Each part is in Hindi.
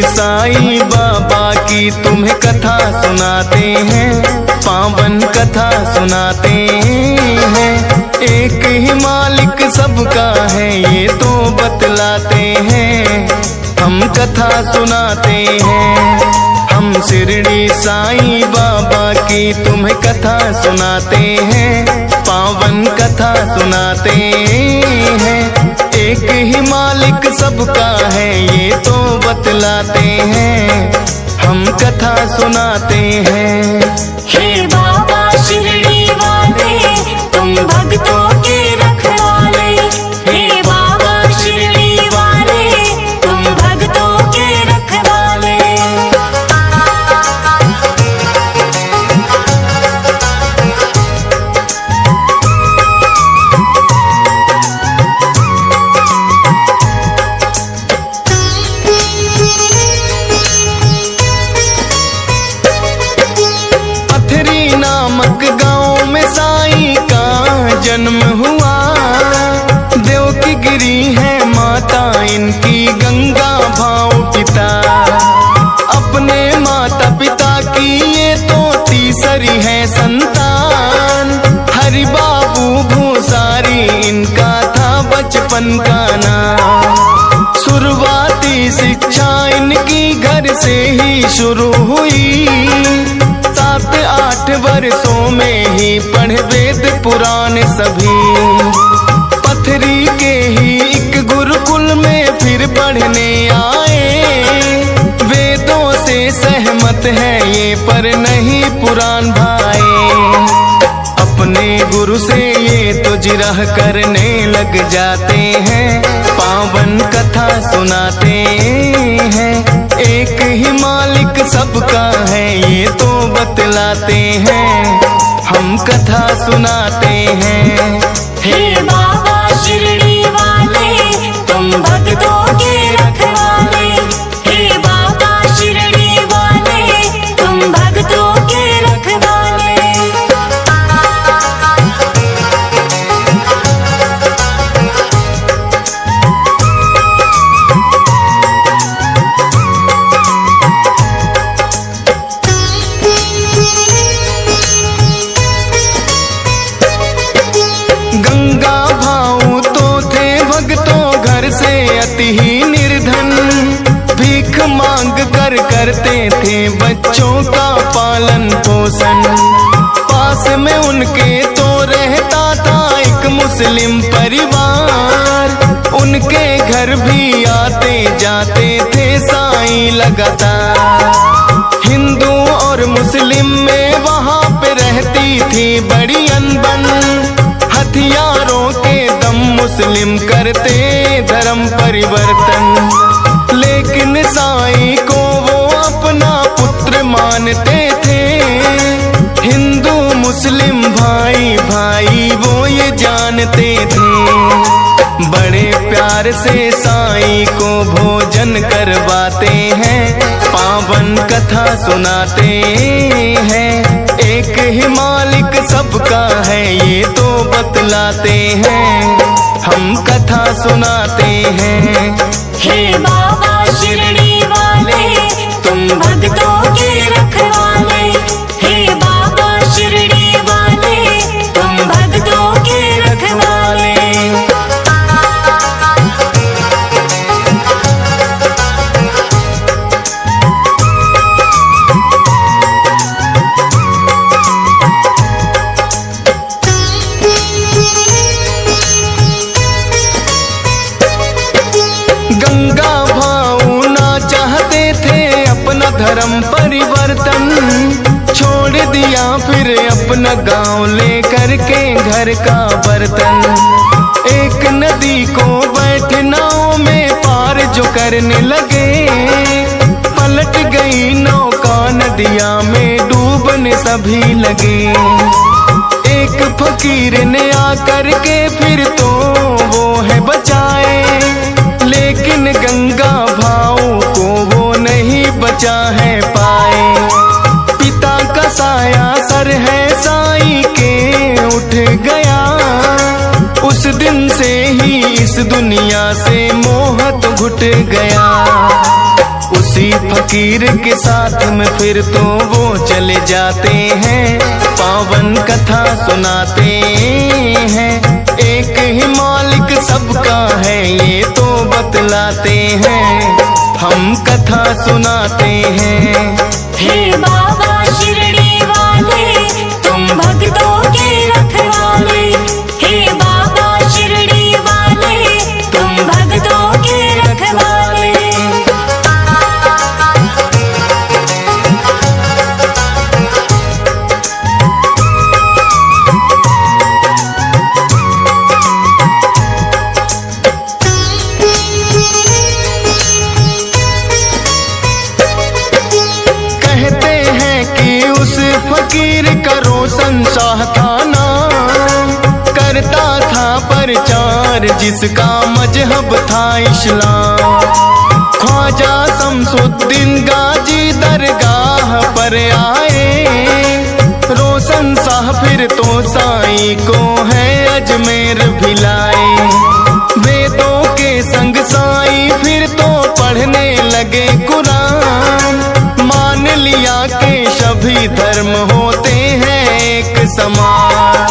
साईं बाबा की तुम्हें कथा सुनाते हैं, पावन कथा सुनाते हैं। एक ही मालिक सबका है ये तो बतलाते हैं, हम कथा सुनाते हैं। हम शिरडी साईं बाबा की तुम्हें कथा सुनाते हैं, पावन कथा सुनाते हैं। एक ही मालिक सबका है ये तो बतलाते हैं, हम कथा सुनाते हैं। हे बाबा शिरडी वाले तुम भक्तों के रखवाले, हे बाबा शिरडी वाले तुम भक्तों के रखवाले। नामक गांव में साईं का जन्म हुआ, देव की गिरी है माता इनकी गंगा भाव पिता। अपने माता पिता की ये तो तीसरी है संतान, हरि बाबू भूसारी इनका था बचपन का नाम। शुरुआती शिक्षा इनकी घर से ही शुरू हुई, 7-8 वर्षों में ही पढ़े वेद पुराण सभी। पथरी के ही एक गुरुकुल में फिर पढ़ने आए, वेदों से सहमत है ये पर नहीं पुराण भाई। अपने गुरु से ये तो जिरह करने लग जाते हैं, पावन कथा सुनाते हैं। एक ही मालिक सबका है ये तो बतलाते हैं, हम कथा सुनाते हैं। हे बाबा शिरडी वाले तुम भक्तों के रखवाले, हे बाबा शिरडी वाले तुम भक्तों के रखवाले। गंगा भाऊ तो थे भक्तों घर से अति ही निर्धन, भीख मांग कर करते थे बच्चों का पालन पोषण। पास में उनके तो रहता था एक मुस्लिम परिवार, उनके घर भी आते जाते थे साईं लगातार। हिंदू और मुस्लिम में वहाँ पे रहती थी बड़ी अनबन, हथियारों के दम मुस्लिम करते धर्म परिवर्तन। लेकिन साईं को वो अपना पुत्र मानते थे, हिंदू मुस्लिम भाई भाई वो ये जानते थे। बड़े प्यार से साईं को भोजन करवाते हैं, पावन कथा सुनाते हैं। एक ही मालिक सबका है ये तो बतलाते हैं, हम कथा सुनाते हैं। हे बाबा शिरडी वाले तुम भक्तों के रखवाले, हे बाबा शिरडी वाले तुम भक्तों के रखवाले। गंगा भाऊ ना चाहते थे अपना धर्म परिवर्तन, छोड़ दिया फिर अपना गांव लेकर के घर का बर्तन। एक नदी को बैठ नाव में पार जो करने लगे, पलट गई नौका नदिया में डूबने सभी लगे। एक फकीर ने आकर के फिर तो वो है बचाए, लेकिन गंगा भाऊ को वो नहीं बचा है पाए। पिता का साया सर है साईं के उठ गया, उस दिन से ही इस दुनिया से मोह तो घुट गया। उसी फकीर के साथ में फिर तो वो चले जाते हैं, पावन कथा सुनाते हैं। एक ही मालिक सबका है ये तो बतलाते हैं, हम कथा सुनाते हैं। हे बाबा शिरडी वाले तुम भक्तों के रखवाले, हे बाबा शिरडी वाले तुम भक्तों के रखवाले। फकीर का रोशन शाह था नाम, करता था प्रचार जिसका मजहब था इस्लाम। ख्वाजा शमसुद्दीन गाजी दरगाह पर आए, रोशन शाह फिर तो साईं को है अजमेर भिलाए। वेदों के संग साईं फिर तो पढ़ने लगे कुरान, मान लिया कि सभी धर्म होते हैं एक समान।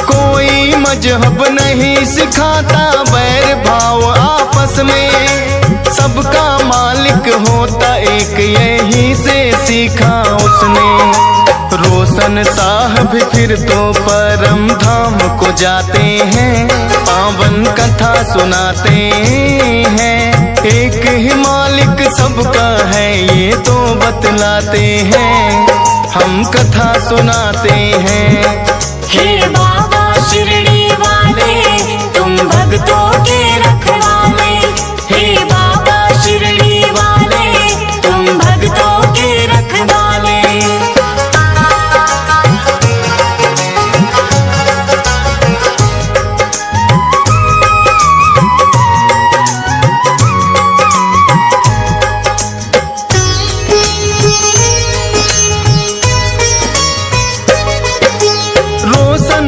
कोई मजहब नहीं सिखाता बैर भाव आपस में, सबका मालिक होता एक यही से सीखा उसने। रोशन साहब फिर तो परम धाम को जाते हैं, पावन कथा सुनाते हैं। एक ही मालिक सबका है ये तो बतलाते हैं, हम कथा सुनाते हैं। हे बाबा शिरडी वाले तुम भक्तों के रखवाले, हे बाबा शिरडी वाले तुम भक्तों के रखवाले।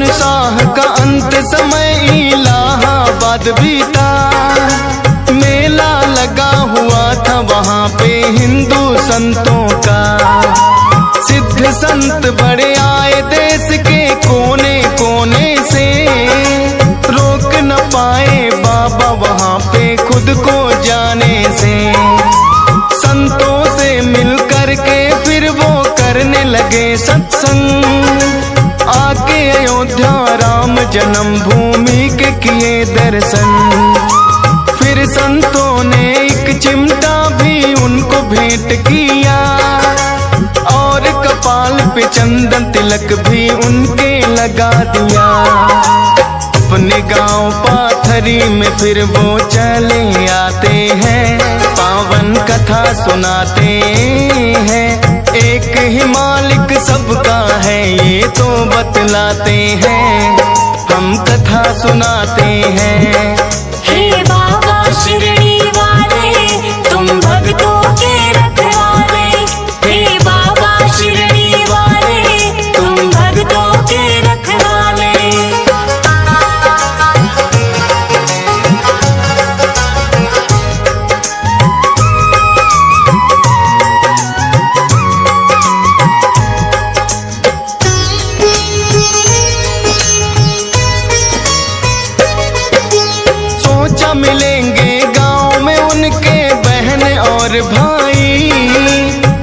शाह का अंत समय इलाहाबाद बीता, मेला लगा हुआ था वहाँ पे हिंदू संतों का। सिद्ध संत बड़े आए देश के कोने कोने से, रोक न पाए बाबा वहाँ पे खुद को जाने से। संतों से मिल करके फिर वो करने लगे सत्संग, आके अयोध्या राम जन्म भूमि के किए दर्शन। फिर संतों ने एक चिमटा भी उनको भेंट किया, और कपाल पे चंदन तिलक भी उनके लगा दिया। अपने गांव पाथरी में फिर वो चले आते हैं, पावन कथा सुनाते हैं। एक ही मालिक सबका है ये तो बतलाते हैं, हम कथा सुनाते हैं। हे बाबा शिरडी वाले तुम भक्तों के रखवाले, हे बाबा शिरडी वाले तुम भक्तों के रखवाले। मिलेंगे गांव में उनके बहन और भाई,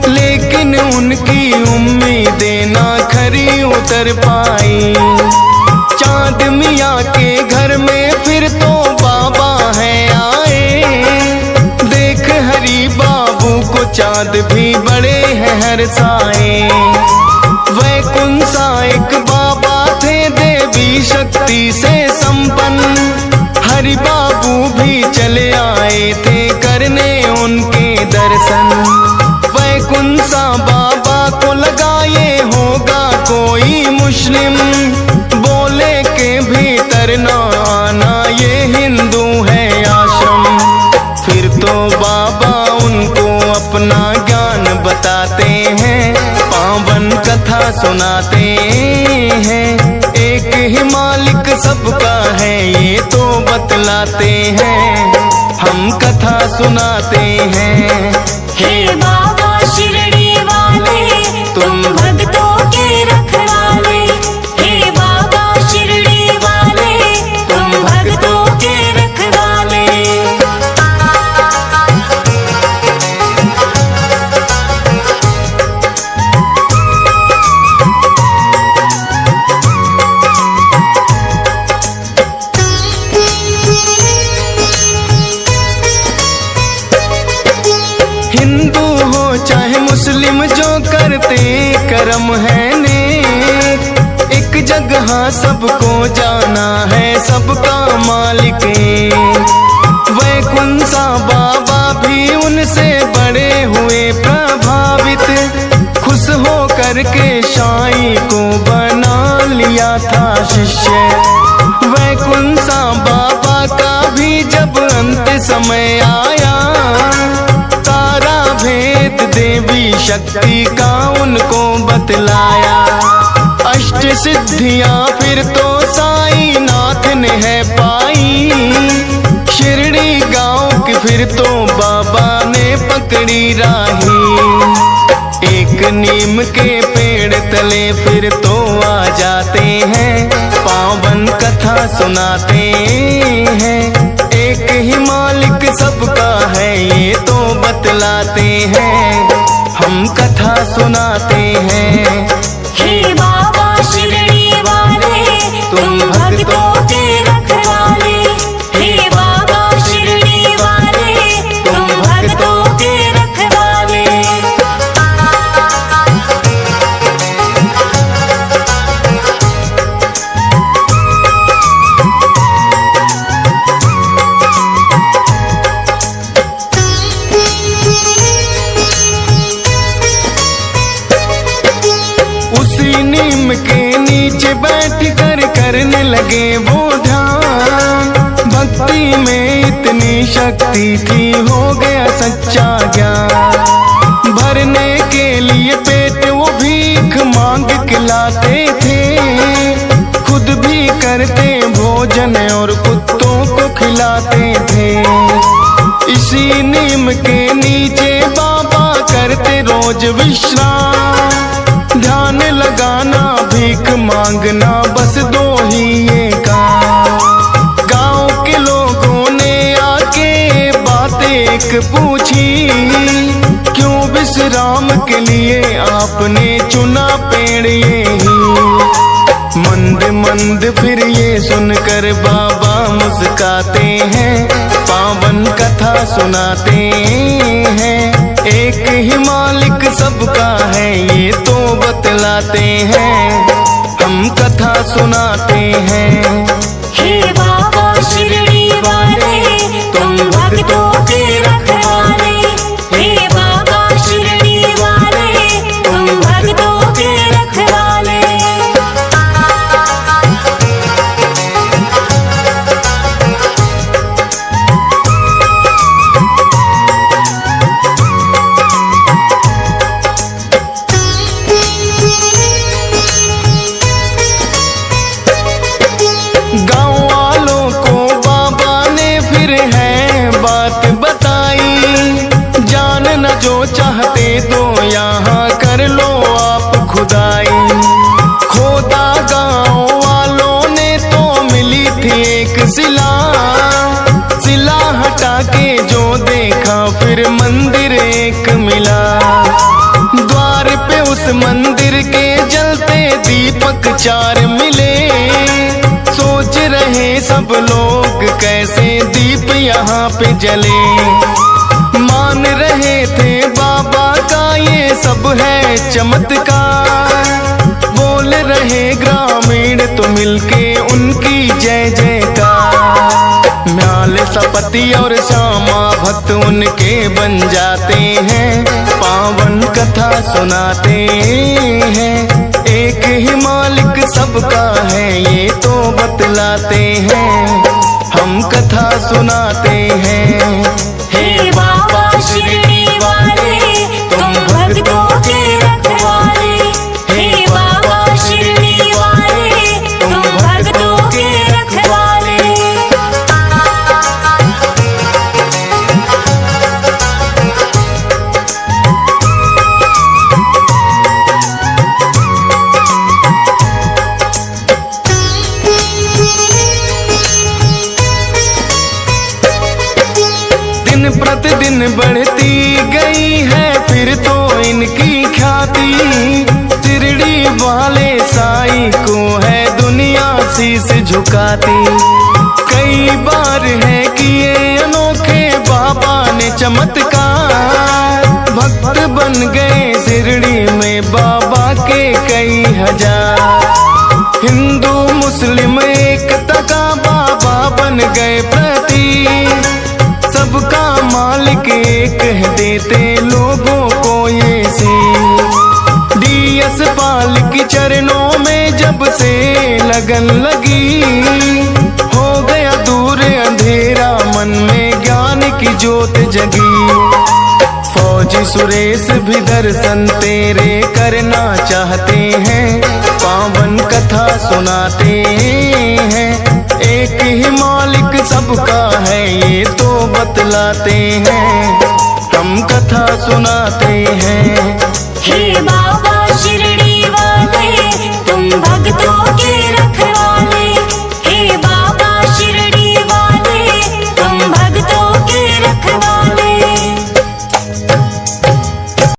लेकिन उनकी उम्मीदें ना खरी उतर पाई। चांद मियाँ के घर में फिर तो बाबा है आए, देख हरी बाबू को चांद भी बड़े हैं हरसाए। वैकुंठ सा एक बाबा थे देवी शक्ति से संपन्न, हरि बाबू भी चले आए थे करने उनके दर्शन। वैकुंठ सा बाबा को लगा ये होगा कोई मुस्लिम, बोले के भीतर न आना ये हिंदू है आश्रम। फिर तो बाबा उनको अपना ज्ञान बताते हैं, पावन कथा सुनाते हैं। एक ही मालिक सबका है ये तो बतलाते हैं, हम कथा सुनाते हैं। हे बाबा शिरडी वाले तुम भक्तों के रखवाले। हे बाबा शिरडी वाले तुम भक्तों के रखवाले। हिंदू हो चाहे मुस्लिम जो करते कर्म है ने, एक जगह सबको जाना है सबका मालिक। वैकुंठा बाबा भी उनसे बड़े हुए प्रभावित, खुश हो करके साईं को बना लिया था शिष्य। वैकुंठा बाबा का भी जब अंत समय आया, भेद देवी शक्ति का उनको बतलाया। अष्ट सिद्धियां फिर तो साईं नाथ ने है पाई, शिरडी गांव की फिर तो बाबा ने पकड़ी राही। एक नीम के पेड़ तले फिर तो आ जाते हैं, पावन कथा सुनाते हैं। एक ही मालिक सबका है ये तो बतलाते हैं, हम कथा सुनाते हैं। हे बाबा शिरडी वाले तुम भक्तों के रखवाले। हे बाबा शिरडी वाले तुम भक्तों के रखवाले। उसी नीम के नीचे बैठ कर करने लगे वो ध्यान। भक्ति में इतनी शक्ति थी हो गया सच्चा ज्ञान। भरने के लिए पेट वो भीख मांग के लाते थे, खुद भी करते भोजन और कुत्तों को खिलाते थे। इसी नीम के नीचे बाबा करते रोज विश्राम, ध्यान लगाना भीख मांगना बस दो ही ये काम। गांव के लोगों ने आके बात एक पूछी, क्यों विश्राम के लिए आपने चुना पेड़ ये ही। मंद मंद फिर ये सुनकर बाबा मुस्काते हैं, पावन कथा सुनाते हैं। एक ही मालिक सबका है ये तो बतलाते हैं, हम कथा सुनाते हैं। हे बाबा शिरडी वाले तुम भक्तों के रखवाले। हे बाबा शिरडी वाले तुम भक्तों के रखवाले। गाँव वालों को बाबा ने फिर है बात बताई, जान न जो चाहते तो यहाँ कर लो आप खुदाई। खोदा गाँव वालों ने तो मिली थी एक शिला, शिला हटा के जो देखा फिर मंदिर एक मिला। द्वार पे उस मंदिर के जलते दीपक 4 मिले, सोच रहे सब लोग कैसे दीप यहाँ पे जले। मान रहे थे बाबा का ये सब है चमत्कार, बोल रहे ग्रामीण तो मिलके उनकी जय जयकार। म्याल सपति और श्यामा भक्त उनके बन जाते हैं, पावन कथा सुनाते हैं। एक ही मालिक सबका है ये तो बतलाते हैं, हम कथा सुनाते हैं। हे बाबा शिरडी वाले तुम भक्तों के रखवाले। हे बाबा शिरडी वाले तुम भक्तों के रखवाले। दिन बढ़ती गई है फिर तो इनकी ख्याति, शिरडी वाले साईं को है दुनिया शीश झुकाती। कई बार है किए अनोखे बाबा ने चमत्कार, भक्त बन गए शिरडी में बाबा के कई हजार। हिंदू मुस्लिम एकता का बाबा बन गए प्रतीक, सबका मालिक एक है देते लोगों को ये सीख। डीएस पाल की चरणों में जब से लगन लगी, हो गया दूर अंधेरा मन में ज्ञान की ज्योत जगी। फौजी सुरेश भी दर्शन तेरे करना चाहते हैं, पावन कथा सुनाते हैं। एक ही मालिक सबका है ये तो बतलाते हैं, हम कथा सुनाते हैं। हे बाबा